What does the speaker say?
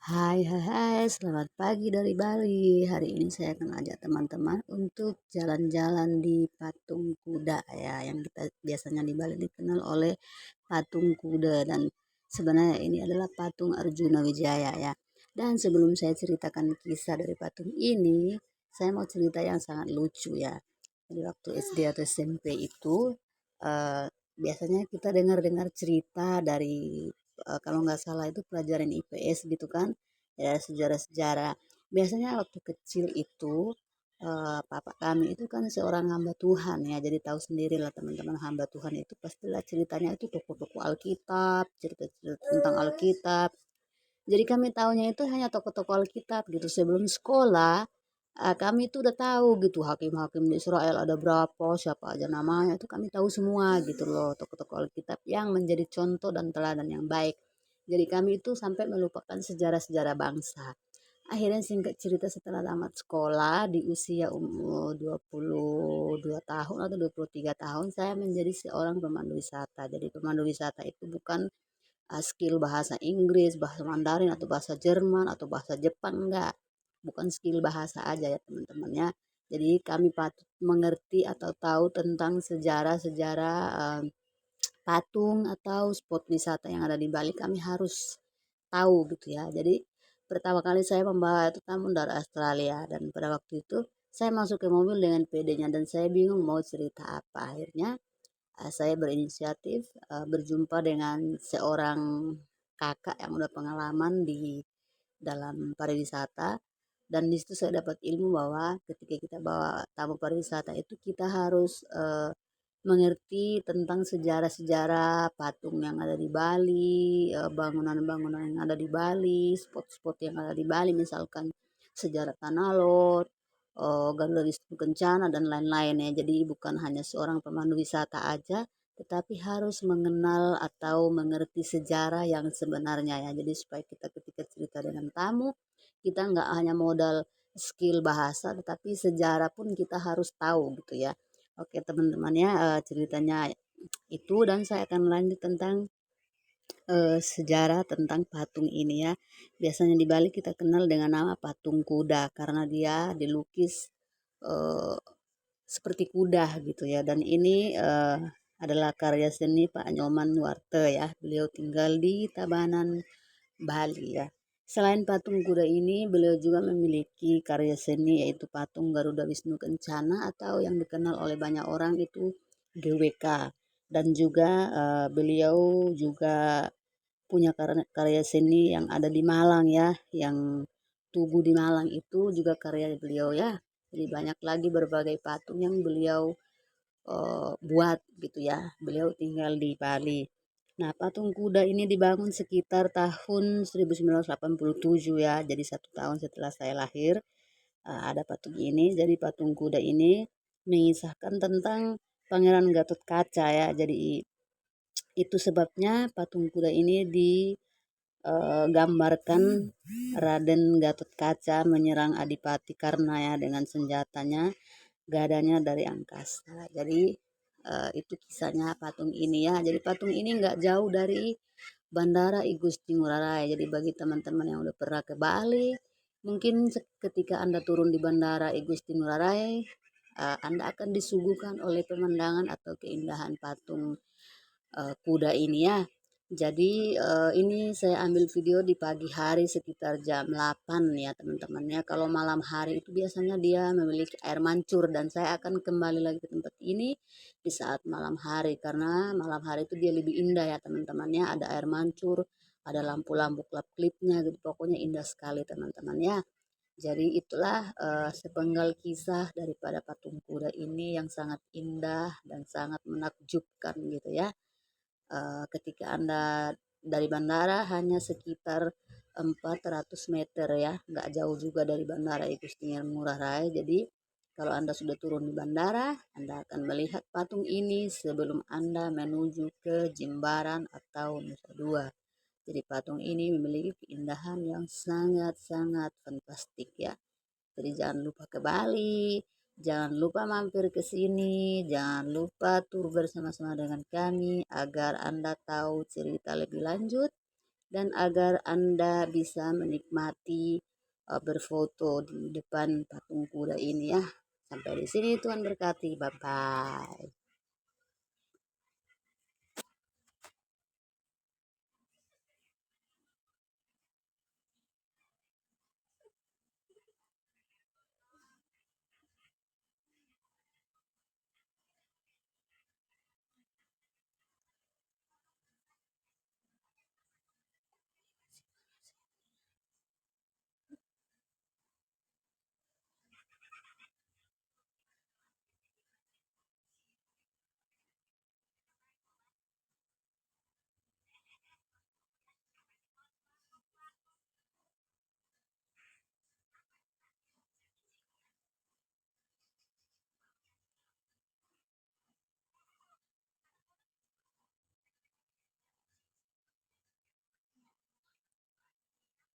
Hai, selamat pagi dari Bali. Hari ini saya akan ajak teman-teman untuk jalan-jalan di Patung Kuda ya, yang kita biasanya di Bali dikenal oleh Patung Kuda dan sebenarnya ini adalah patung Arjuna Wijaya ya. Dan sebelum saya ceritakan kisah dari patung ini, saya mau cerita yang sangat lucu ya. Jadi waktu SD atau SMP itu biasanya kita dengar-dengar cerita dari kalau nggak salah itu pelajaran IPS gitu kan ya, sejarah-sejarah. Biasanya waktu kecil itu papa kami itu kan seorang hamba Tuhan ya, jadi tahu sendiri lah teman-teman, hamba Tuhan itu pastilah ceritanya itu tokoh-tokoh Alkitab, cerita-cerita tentang Alkitab. Jadi kami tahunya itu hanya tokoh-tokoh Alkitab gitu. Sebelum sekolah, kami itu udah tahu gitu hakim-hakim di Israel ada berapa, siapa aja namanya itu kami tahu semua gitu loh, tokoh-tokoh Alkitab yang menjadi contoh dan teladan yang baik. Jadi kami itu sampai melupakan sejarah-sejarah bangsa. Akhirnya singkat cerita setelah tamat sekolah di usia umur 22 tahun atau 23 tahun saya menjadi seorang pemandu wisata. Jadi pemandu wisata itu bukan skill bahasa Inggris, bahasa Mandarin, atau bahasa Jerman, atau bahasa Jepang, enggak. Bukan skill bahasa aja ya teman-teman ya. Jadi kami patut mengerti atau tahu tentang sejarah-sejarah patung atau spot wisata yang ada di Bali. Kami harus tahu gitu ya. Jadi pertama kali saya membawa itu tamu dari Australia dan pada waktu itu saya masuk ke mobil dengan PD-nya dan saya bingung mau cerita apa. Akhirnya saya berinisiatif berjumpa dengan seorang kakak yang udah pengalaman di dalam pariwisata dan di situ saya dapat ilmu bahwa ketika kita bawa tamu pariwisata itu kita harus mengerti tentang sejarah-sejarah patung yang ada di Bali, bangunan-bangunan yang ada di Bali, spot-spot yang ada di Bali, misalkan sejarah Tanah Lot, Garuda Wisnu Kencana dan lain-lain ya. Jadi bukan hanya seorang pemandu wisata aja, tetapi harus mengenal atau mengerti sejarah yang sebenarnya ya. Jadi supaya kita ketika cerita dengan tamu, kita nggak hanya modal skill bahasa, tetapi sejarah pun kita harus tahu gitu ya. Oke teman-teman ya, ceritanya itu dan saya akan lanjut tentang sejarah tentang patung ini ya. Biasanya di Bali kita kenal dengan nama patung kuda karena dia dilukis eh, seperti kuda gitu ya. Dan ini adalah karya seni Pak Nyoman Nuarte ya. Beliau tinggal di Tabanan, Bali ya. Selain patung kuda ini, beliau juga memiliki karya seni yaitu patung Garuda Wisnu Kencana atau yang dikenal oleh banyak orang itu GWK. Dan juga beliau juga punya karya seni yang ada di Malang ya, yang Tugu di Malang itu juga karya beliau ya. Jadi banyak lagi berbagai patung yang beliau buat gitu ya. Beliau tinggal di Bali. Nah, patung kuda ini dibangun sekitar tahun 1987 ya. Jadi 1 tahun setelah saya lahir ada patung ini. Jadi patung kuda ini mengisahkan tentang Pangeran Gatot Kaca ya. Jadi itu sebabnya patung kuda ini digambarkan Raden Gatot Kaca menyerang Adipati Karna ya dengan senjatanya gadanya dari angkasa. Jadi itu kisahnya patung ini ya. Jadi patung ini nggak jauh dari Bandara I Gusti Ngurah Rai. Jadi bagi teman-teman yang udah pernah ke Bali, mungkin ketika Anda turun di Bandara I Gusti Ngurah Rai, Anda akan disuguhkan oleh pemandangan atau keindahan patung kuda ini ya. Jadi ini saya ambil video di pagi hari sekitar jam 8 ya teman-teman ya. Kalau malam hari itu biasanya dia memiliki air mancur dan saya akan kembali lagi ke tempat ini di saat malam hari karena malam hari itu dia lebih indah ya teman-teman ya. Ada air mancur, ada lampu-lampu klip-klipnya gitu. Pokoknya indah sekali teman-teman ya. Jadi itulah sepenggal kisah daripada patung kuda ini yang sangat indah dan sangat menakjubkan gitu ya. Ketika Anda dari bandara hanya sekitar 400 meter ya, nggak jauh juga dari bandara Igusti Ngurah Rai. Jadi kalau Anda sudah turun di bandara, Anda akan melihat patung ini sebelum Anda menuju ke Jimbaran atau Nusa Dua. Jadi patung ini memiliki keindahan yang sangat-sangat fantastik ya. Jadi jangan lupa ke Bali, jangan lupa mampir ke sini, jangan lupa tur bersama-sama dengan kami agar Anda tahu cerita lebih lanjut dan agar Anda bisa menikmati berfoto di depan patung kuda ini ya. Sampai di sini, Tuhan berkati. Bye bye.